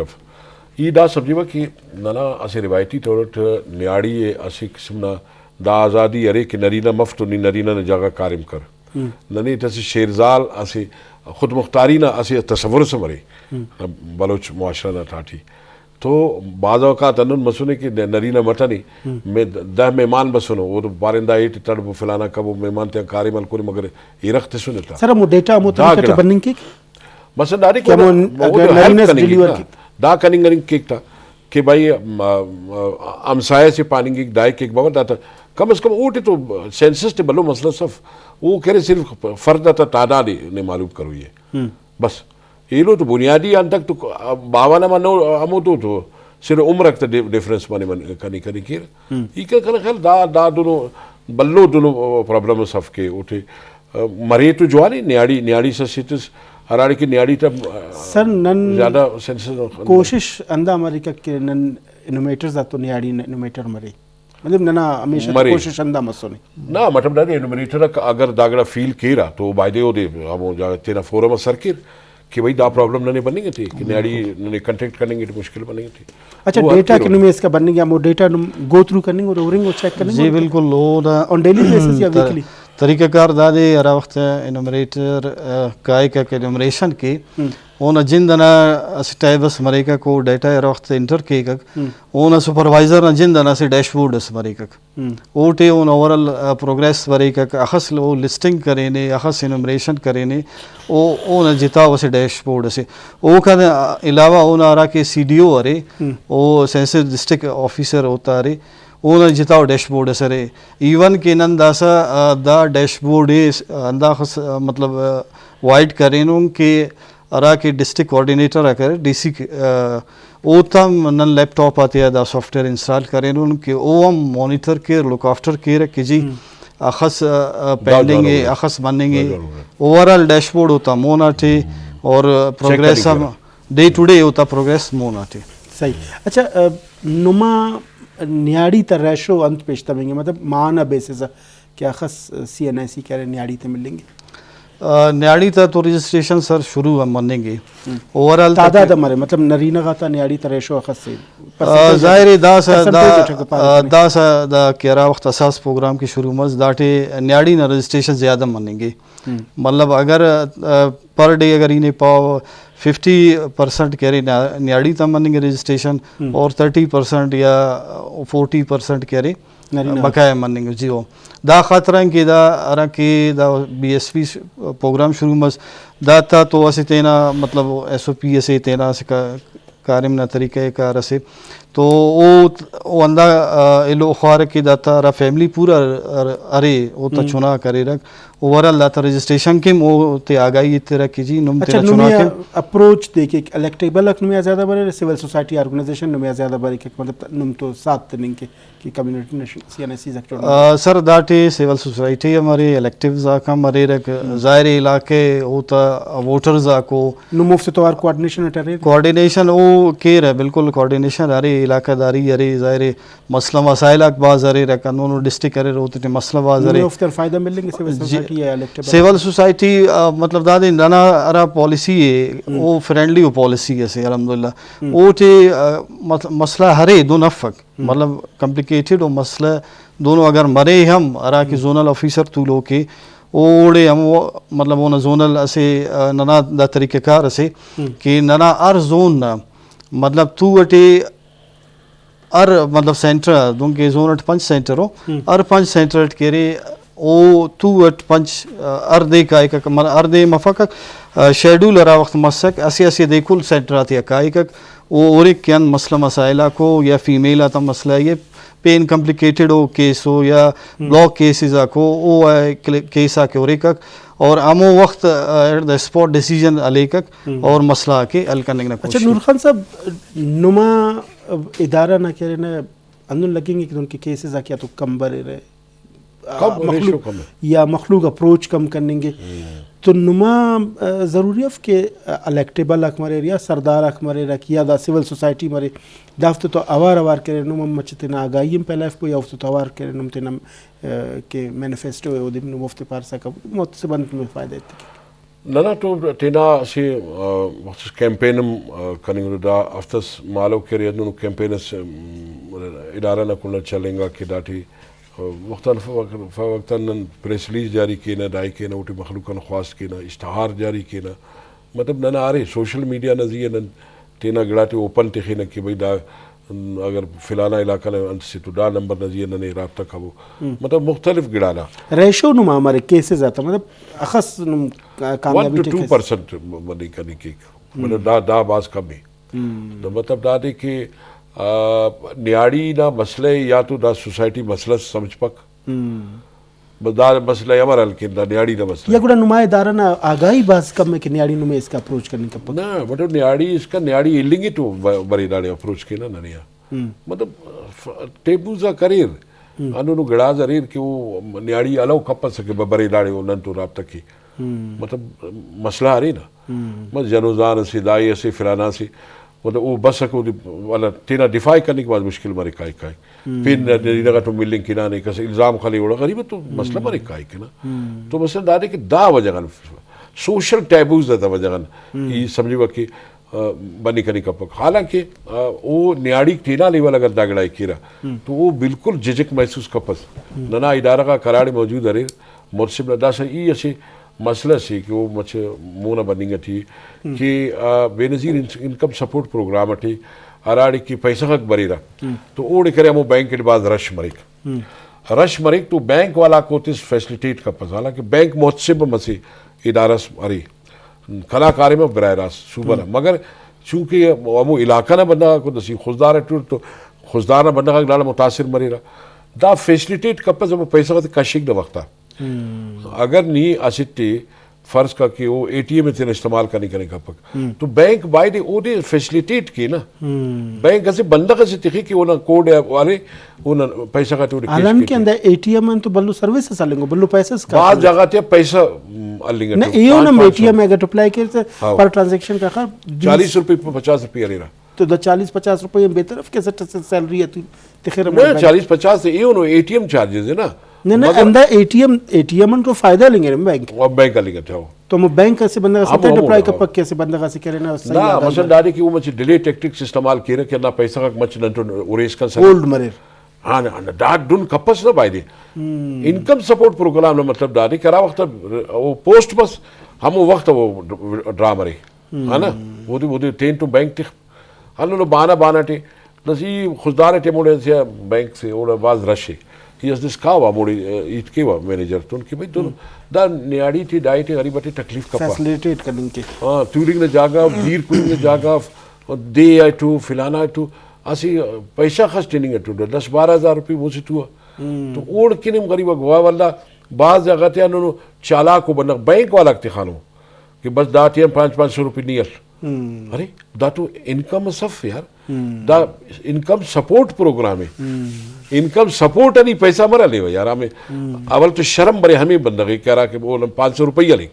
ई दा समझो कि नना असे रिवायती तौर नियाड़ी असे किस्म दा आज़ादी अरे कि नरीना मफ्त नी नरीना ने जगह कारिम कर ननी तसे शेरजाल असे खुद मुख्तारी ना असे तस्वुर से मरे बलोच मुआशरा ना ठाठी तो बाज़ औक़ात अनन मसुने कि नरीना मटनी में दह मेहमान बसुनो वो तो बारिंदा एट तड़ब फलाना कब मेहमान ते कारिमल कोरी मगर इरख्त सुनता सर मो डेटा मो तरीका बनिंग के बस दारी को नरीना डिलीवर की दा कनिंग केक था कि भाई अमसाया से पानी की दाई केक बाबा दाता कम से कम ऊटे तो सेंसस ते बलो मसला सफ वो कह रहे सिर्फ फर्द तादाद ने मालूम करो ये बस ये लो तो बुनियादी अंत तक तो बावाना मानो अमो तो सिर्फ उम्र तक डिफरेंस माने मन कनी कनी के ई के ख्याल दा दोनों बल्लो दोनों प्रॉब्लम सफ के उठे मरे तो जवानी नियाड़ी से सिटस हराड़ी की नियाड़ी तब सर नन ज्यादा सेंसस कोशिश अंदा अमेरिका के नन इनोवेटर्स तो नियाड़ी इनोवेटर मरे मतलब नना हमेशा कोशिश अंदा मसोने ना मतलब दादी इनोवेटर अगर दागड़ा फील केरा तो बायदे हो दे अब जा तेरा फोरम सर्किट कि भाई दा प्रॉब्लम नने बनेंगे थी कि नियाड़ी ने कांटेक्ट करनेंगे तो मुश्किल बनेंगे थी अच्छा डेटा के में इसका बनने गया वो डेटा गो थ्रू करने और ओवरिंग और चेक करने जी बिल्कुल लो ऑन डेली बेसिस या वीकली तरीक़ाकार दादे हर वक्त इनोमरेटर काय का इनोमरेशन के ओन जिंदना स्टैबस मरेका को डेटा हर वक्त इंटर के का ओन सुपरवाइजर न जिंदना से डैशबोर्ड अस मरेका ओटे ओन ओवरऑल प्रोग्रेस मरेका का अखस लो लिस्टिंग करेने अखस इनोमरेशन करेने ओ ओन जिता वसे डैशबोर्ड से ओ का अलावा ओन आरा के सीडीओ अरे ओ सेंसिटिव डिस्ट्रिक्ट ऑफिसर होता अरे ओन जिताओ डैशबोर्ड सरे इवन के नंदासा दा डैशबोर्ड अंदा मतलब वाइड करें के अरा के डिस्ट्रिक्ट कोऑर्डिनेटर आकर डीसी ओ तम नन लैपटॉप आते हैं दा सॉफ्टवेयर इंस्टॉल करें उनके ओ हम मॉनिटर के लुक आफ्टर के कि जी अखस पेंडिंग है अखस बनेंगे ओवरऑल डैशबोर्ड होता मोनाटे और प्रोग्रेस डे टू डे होता प्रोग्रेस मोनाटे सही अच्छा नुमा नियाड़ी तर रेशो अंत पेश तमेंगे मतलब मान बेसिस क्या खस सीएनआईसी कह रहे नियाड़ी ते मिलेंगे न्याड़ी था तो रजिस्ट्रेशन सर शुरू हम मानेंगे ओवरऑल तादाद हमारे मतलब नरीना गाता न्याड़ी तरेशो खस्से ज़ाहिर दास दा केरा वक्त असास प्रोग्राम की शुरू मज दाटे न्याड़ी ना रजिस्ट्रेशन ज़्यादा मानेंगे मतलब अगर पर डे अगर इन्हें पाओ 50% कह रहे न्याड़ी तम मानेंगे रजिस्ट्रेशन और 30% या 40% कह रहे बकाया मानेंगे जी वो दा खातर कि दा अरा कि दा BSP प्रोग्राम शुरू मस दाता तो ऐसे तेना मतलब SOP ऐसे तेना से कार्यम ना तरीके कार से तो वो अंदा एलो ख्वार की दाता रा फैमिली पूरा अरे वो तो चुना करे रख ओवरऑल दाता रजिस्ट्रेशन के मो ते आगाई तेरा की जी नुम तेरा चुना के अप्रोच देके इलेक्टेबल अक नुम ज्यादा बरे सिविल सोसाइटी ऑर्गेनाइजेशन नुम ज्यादा बरे के मतलब नुम तो साथ नहीं के कि कम्युनिटी ने CNSC सेक्टर सर दाटे सिविल सोसाइटी हमारे इलेक्टिव्स आका मरे रख ज़ाहिर इलाके होता वोटर्स आको नुम मुफ्त तौर कोऑर्डिनेशन वो केर है बिल्कुल कोऑर्डिनेशन अरे इलाकादारी अरे ज़ाहिर मसला मसाइल बाज अरे रख कानून डिस्ट्रिक्ट अरे रोते मसला बाज अरे मुफ्त फायदा मिलेंगे सिविल सोसाइटी या इलेक्टेबल सिविल सोसाइटी मतलब दादे नाना अरा पॉलिसी है वो फ्रेंडली पॉलिसी है से अल्हम्दुलिल्लाह वो टे मसला हरे दो नफक मतलब कॉम्प्लिकेटेड और मसला दोनों अगर मरे हम अरा की जोनल ऑफिसर तू लो के ओड़े हम वो मतलब वो जोनल ऐसे नना दा तरीक़ेकार ऐसे कि नना अर जोन ना मतलब तू अटे अर मतलब सेंटर दूं के जोन अट 5 सेंटर हो अर 5 सेंटर अट के रे ओ तू अट 5 अर्दे का एक अर्दे मफक शेड्यूल अरा वक्त मसक ऐसे ऐसे देखुल सेंटर आती है का वो और एक क्या मसला मसाइला को या फीमेल आता मसला ये पेन कॉम्प्लिकेटेड हो केस हो या ब्लॉक केसेस को वो केस आके और एक और आमो वक्त एट द स्पॉट डिसीजन अलेकक और मसला के हल करने की अच्छा नूर खान साहब नुमा इदारा ना कह रहे ना अंदर लगेंगे कि उनके केसेस आके तो कम बरे रहे या मखलूक अप्रोच कम करेंगे तो नुमा ज़रूरी है कि इलेक्टेबल अक मरे या सरदार अक मरे रख या दा सिविल सोसाइटी मरे दाफ्त तो अवार अवार करे नुम मचते ना आगाही पहला को या तो अवार करे नुम ते नम के मैनिफेस्टो है ओदिम नु मुफ्त पारसा का मत से बंद में फायदा है ना तो तेना से वक्त कैंपेन करेंगे दा अफ्तस मालो करे नु कैंपेन इदारा ना कुल चलेगा कि दाठी मुख्तलिफ वक्तन प्रेस रिलीज जारी किए ना दाई के ना उठी मखलूकन ख्वास के ना इश्तहार जारी किए ना मतलब ना आ रहे सोशल मीडिया नज़िए न तेना गिड़ाटे ओपन टेखे न कि भाई दा अगर फिलाना इलाका ने से तो डा नंबर नज़िए न रब्ता का वो मतलब मुख्तलिफ गिड़ाना रेशो नुमा हमारे केसेस आता मतलब अखस कामयाबी 1 to 2% मनी करने की मतलब दा बाज कम है तो मतलब दा दे कि न्याड़ी ना मसले या तो दा सोसाइटी मसला समझ पक बदार मसला हमारा हल्के ना न्याड़ी ना मसला या गुड़ा नुमाइंदारा ना आगाही बात कम में कि न्याड़ी नुमे इसका अप्रोच करने का पक ना मतलब न्याड़ी इसका न्याड़ी इलिंगी तो बड़ी दाड़े अप्रोच के ना नरिया मतलब टेबूजा करीर अनु गड़ा जरीर कि वो न्याड़ी अलाउ कप सके बड़ी दाड़े वो नन तो रात तक की मतलब मसला आ रही ना बस जनोजान से दाई से फिराना से मतलब वो बस को वाला तेना डिफाई करने के बाद मुश्किल मारे काई फिर नरीना तो मिलिंग किना नहीं कैसे इल्ज़ाम खाली उड़ा गरीब तो मसला मारे काई के ना तो मसला दादे कि दा वजगन सोशल टैबूज दा वजगन ये समझिबा कि बनी कनी कपक हालांकि वो न्याड़ी तेना लेवल अगर दागड़ाई कीरा तो वो बिल्कुल झिझक महसूस कपस नना इदारा का कराड़े मौजूद अरे मुर्शिब नदा से ये ऐसे मसला से कि वो मचे मुँह न बनेंगे थी कि बेनज़ीर इनकम सपोर्ट प्रोग्राम थी अराड़ी की पैसा हक बरी रहा तो ओढ़ करे वो बैंक के बाद रश मरिक तो बैंक वाला को तिस फैसिलिटेट का पता हालांकि बैंक मुहसिब मसी इदारा अरे कलाकारी में बराह रास्त सूबा मगर चूँकि वो इलाका ना बंदा को दसी खुशदार तो खुशदार ना बंदा का डाला मुतासिर मरी रहा दा फैसिलिटेट कपस वो पैसा का कशिक द वक्ता अगर नहीं असिट्टी फर्ज का कि वो ATM में तेरे इस्तेमाल करने का पक तो बैंक बाय दे ओडे फैसिलिटेट की ना बैंक ऐसे बंदा कैसे दिखे कि वो ना कोड वाले वो ना पैसा का तो आलन के अंदर ATM में तो बल्लू सर्विसेज आलेंगे बल्लू पैसे का बाद जगह ते पैसा आलेंगे ना ये ना ATM में अगर अप्लाई करते पर ट्रांजैक्शन का खर 40 रुपए 50 रुपए ले रहा तो 40-50 रुपए बेहतर कैसे सैलरी है तू नहीं 40-50 ये उन्होंने ATM चार्जेस है ना नहीं नहीं अंदर एटीएम को फायदा लेंगे ना बैंक वो बैंक का लेंगे थे तो मैं बैंक कैसे बंदा का सत्ता डिप्लॉय का पक्के से बंदा का से करे ना ना मसल दादी की वो मच डिले टेक्टिक्स इस्तेमाल किए कि ना पैसा का मच नंटो उरेस का ओल्ड मरे हाँ ना दाद डुन कपस ना बायदे इनकम सपोर्ट प्रोग्राम ना मतलब दादी करा वक्त वो पोस्ट बस हम वो वक्त वो ड्रा मरे है ना वो दे टेन टू बैंक टिक हल्लो बाना टे नसी खुशदार टे मोड़े से बैंक से और बाज रशे ही has this kawa modi it kewa manager तो उनकी भाई दोनों दा नियाड़ी थी डाइट है गरीब बटे तकलीफ का फैसिलिटेट करने के हाँ टूरिंग ने जागा बीर कुलिंग ने जागा दे आई टू फिलाना आई टू ऐसी पैसा खर्च ट्रेनिंग है टू 10-12 हज़ार रुपये वो से टू तो ओढ़ के निम गरीब गोवा वाला बाज जगह थे उन्होंने चालाक को बना बैंक वाला के खानों कि बस दाती हम 500 रुपये नहीं अरे दा तो इनकम सफ यार दा इनकम सपोर्ट प्रोग्राम है इनकम सपोर्ट नहीं पैसा मरा ले यार हमें अवल तो शर्म बड़े हमें बंदा कह रहा कि वो 500 रुपया ले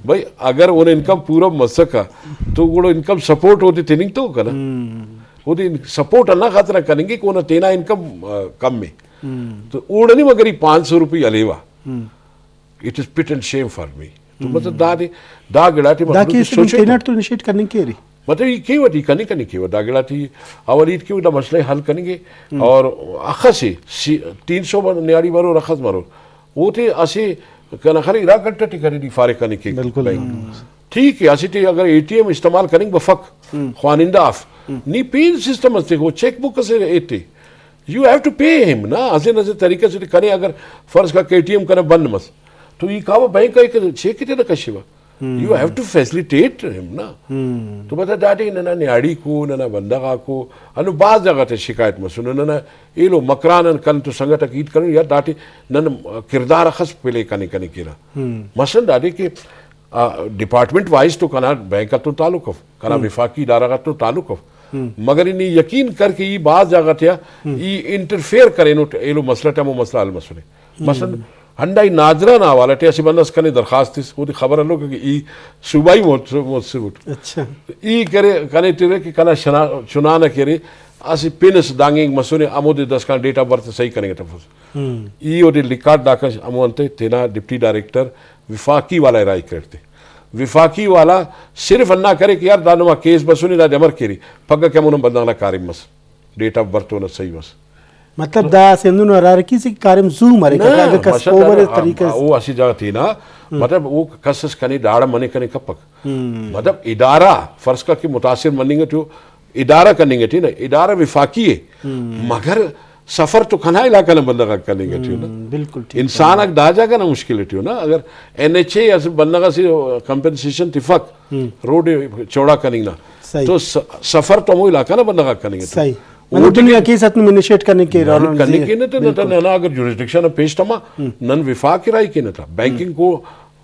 भाई अगर वो इनकम पूरा मसका तो वो इनकम सपोर्ट होती ट्रेनिंग तो होगा ना वो सपोर्ट अल्लाह खातर करेंगे कि उन्हें तेना इनकम कम में तो उड़ नहीं मगर 500 रुपया लेवा it is pity and shame for me तो मतलब दा गिड़ाटी तो इनिशिएट करने के रही मतलब ये क्यों वटी कनी कनी क्यों दागड़ा थी और ईद क्यों मसले हल करेंगे और अखसे 300 नियाड़ी मारो रखस मारो वो थे ऐसे कना खरी इरा कट्टा टिकरी दी फारे कनी के बिल्कुल ठीक है ऐसे अगर एटीएम इस्तेमाल करेंगे बफक ख्वानिंदा ऑफ नी पेन सिस्टम से वो चेक बुक से एटी you have to pay him ना ऐसे नजर तरीके से कने अगर फर्ज का एटीएम करना बंद मस तो ये कावा बैंक का एक चेक कितने कशिवा you have to facilitate him ना तो बता डाटे ना न्याड़ी को ना बंदा को अनु बाज जगह थे शिकायत में सुनो ना ये लो मकरान कन तो संगठक ईद करूँ यार डाटे न किरदार खस पहले कने कने किरा मसलन डाटे के डिपार्टमेंट वाइज तो कना बैंक का तो ताल्लुक कना विफाकी इदारा का तो ताल्लुक मगर इन्हें यकीन करके ये बाज जगह थे ये इंटरफेयर करे नो ये लो मसला टमो मसला अल मसले मसलन हंडाई नाजरा ना वाला टे ऐसी बंदस कने दरखास्त थी वो खबर लो कि ई सुबाई मुझसे अच्छा ई करे कने तेरे कि कना चुना न करे ऐसी पिनस दांगिंग मसूने अमोदे 10 का डेट ऑफ बर्थ सही करेंगे तब ई ओदे लिकाट डाकस अमोंते तेना डिप्टी डायरेक्टर विफाकी वाला राय करते विफाकी वाला सिर्फ अन्ना करे कि यार दानुमा केस बसुनी ना जमर केरी पग के मुन बंदाना कारिम मस डेट ऑफ बर्थ होना सही मस मतलब दा सेंदुन रारकी से कार्यम जूम मारे का अगर कस ओवर तरीके से वो ऐसी जगह थी ना मतलब वो कसस कने दाड़ा मने कने कपक मतलब इदारा फर्ज का कि मुतासिर मनेंगे तो इदारा करेंगे ठीक ना इदारा विफाकी है मगर सफर तो खना इलाका ना बंदा का करेंगे ठीक ना बिल्कुल इंसान अगर दाजा का ना मुश्किल है ना अगर एनएचए ऐसे बंदा का सी कंपेंसेशन तिफक रोड चौड़ा करेंगे ना तो सफर तो वो इलाका ना बंदा का करेंगे सही वो दुनिया के साथ में इनिशिएट करने के करने के न तो ना अगर जुरिस्डिक्शन पेश तमा नन विफाक राय के न था बैंकिंग को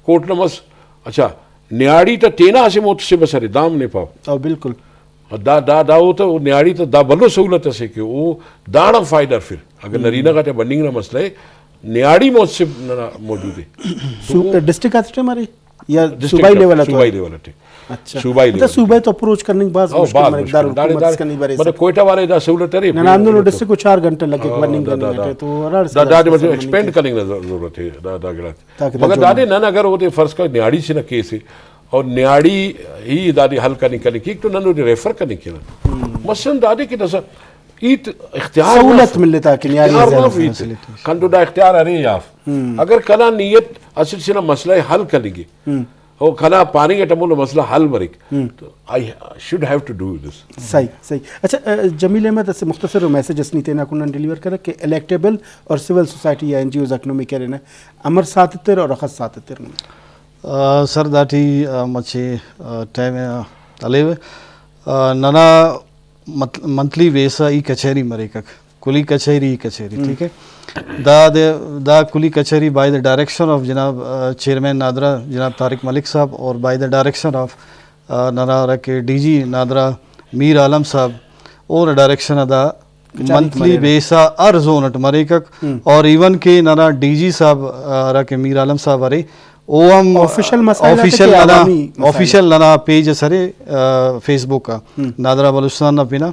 कोर्ट नमस अच्छा न्याड़ी तो तेना से मोत से बसरे दाम ने पाओ बिल्कुल दा दा दा वो तो न्याड़ी तो दा बलो सहूलत से कि वो दाड़ा फायदा फिर अगर नरीना का बंडिंग ना मसला है न्याड़ी मौत से मौजूद है डिस्ट्रिक्ट असिस्टेंट हमारे या सूबाई लेवल है अच्छा मतलब सूबे तो अप्रोच करने के बाद मतलब कोयटा वाले दा सहूलत है नांदोल डिस्ट्रिक्ट को 4 घंटे लगे बर्निंग करने तो दादा मतलब एक्सपेंड करने की जरूरत है दादा गिला मगर दादे ना अगर वो फर्ज का न्याड़ी से ना केस है और न्याड़ी ही दादी हल करने की तो नन रेफर करने की मसलन दादे की नजर ईत इख्तियार सहूलत मिल लेता कि न्याड़ी कंदुदा इख्तियार अरे याफ अगर कना नियत असल से ना मसला हल करेंगे और खाना पानी का टमोलो मसला हल मरिक तो I should have to do this सही सही अच्छा जमील अहमद से मुख्तसर मैसेज असनी तेना कुन डिलीवर करे कि इलेक्टेबल और सिविल सोसाइटी या एनजीओज इकोनॉमी करे ना अमर साततिर और अखस साततिर सर दाटी मचे टाइम अलेव नना मंथली वेसा ई कचहरी मरेकक कुली कचहरी ठीक है दा कुली कचहरी बाय द डायरेक्शन ऑफ जनाब चेयरमैन नादरा जनाब तारिक मलिक साहब और by the direction of NADRA के डीजी नादरा मीर आलम साहब और डायरेक्शन अदा मंथली बेसा अर जोन मरेकक और इवन के नाना डीजी साहब रा के मीर आलम साहब अरे ओम ऑफिशियल नाना पेज सरे फेसबुक का नादरा बलुस्तान ना पिना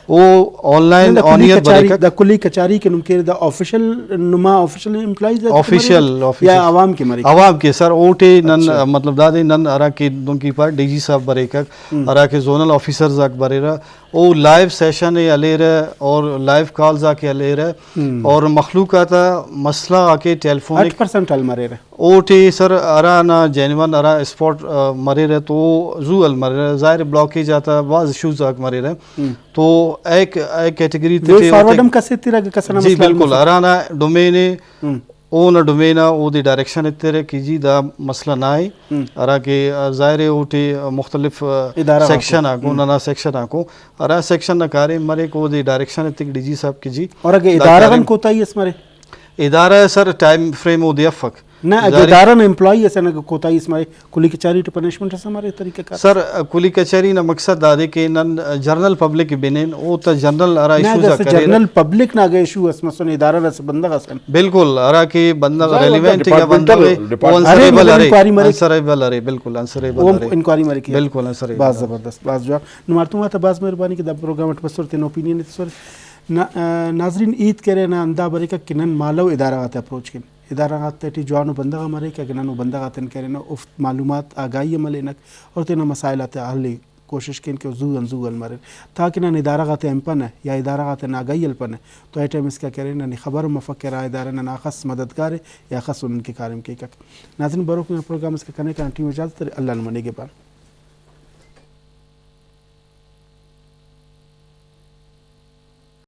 वो ऑनलाइन ऑनियर बरेका द कुली कचारी के नुमके द ऑफिशियल नुमा ऑफिशियल एम्प्लॉइज ऑफिशियल या आवाम के मरे आवाम के सर ओटे नन मतलब दादे नन अरा के दुंकी पर डीजी साहब बरेका अरा के जोनल ऑफिसर्स आक बरेरा ओ लाइव सेशन है अलेरा और लाइव कॉल्स आके अलेरा और मखलूकाता मसला आके टेलीफोनिक 8% अल मरे रहे ओटे सर अरा ना जेन्युइन अरा स्पॉट मरे रहे तो जू अल मरे रहे जाहिर ब्लॉकेज आता बाज इश्यूज आक मरे रहे तो एक कैटेगरी वे फॉरवर्डम कसे तिरा कसना जी बिल्कुल अरा ना डोमेने ओ न डोमेना ओ दी डायरेक्शन इतरे कीजी दा मसला ना है अरा के जाहिर ओटे मुख्तलिफ सेक्शन आको ना सेक्शन आको अरा सेक्शन ना कार्य मरे को दी डायरेक्शन इतक डीजी साहब कीजी और अगे इदारा कोता ही इसमारे इदारा सर टाइम फ्रेम ओ दिया फक ना इदारा न एम्प्लॉई ऐसा ना कोता ही इसमारे कुली कचहरी टू पनिशमेंट हमारे तरीके का सर कुली कचहरी ना मकसद दादे के नन जनरल पब्लिक बिनेन ओ त जनरल अरा इश्यूज करे जनरल पब्लिक ना गए इशू असमसन इदारा रस बंदा हसन बिल्कुल अरा के बंदा रेलेवेंट या बंदा आंसरेबल अरे बिल्कुल आंसरेबल अरे इंक्वायरी मरे की बिल्कुल आंसरेबल बात जबरदस्त बात जवाब नुमारतुमा त बास मेहरबानी के द प्रोग्राम बसर तेन ओपिनियन सर नाजरीन ईद करे ना अंदा बरे का किनन मालव इदारा आते अप्रोच किन इदारा आते टी जवान बंदा मरे क्या किनन बंदा आते करे ना उफ मालूमात आगाही मलेनक और तेना मसाइल आते हल कोशिश किन के जू अनजू अल मरे ताकि ना इदारा आते एम्पन है या इदारा आते ना आगाही अल्पन है तो ए टाइम इसका करे ना खबर मफक्र इदारा ना खस मददगार है या खस उनके कार्यम के नाजरीन बरोक प्रोग्राम इसका करने का टीम इजाज़त अल्लाह ने मने के बाद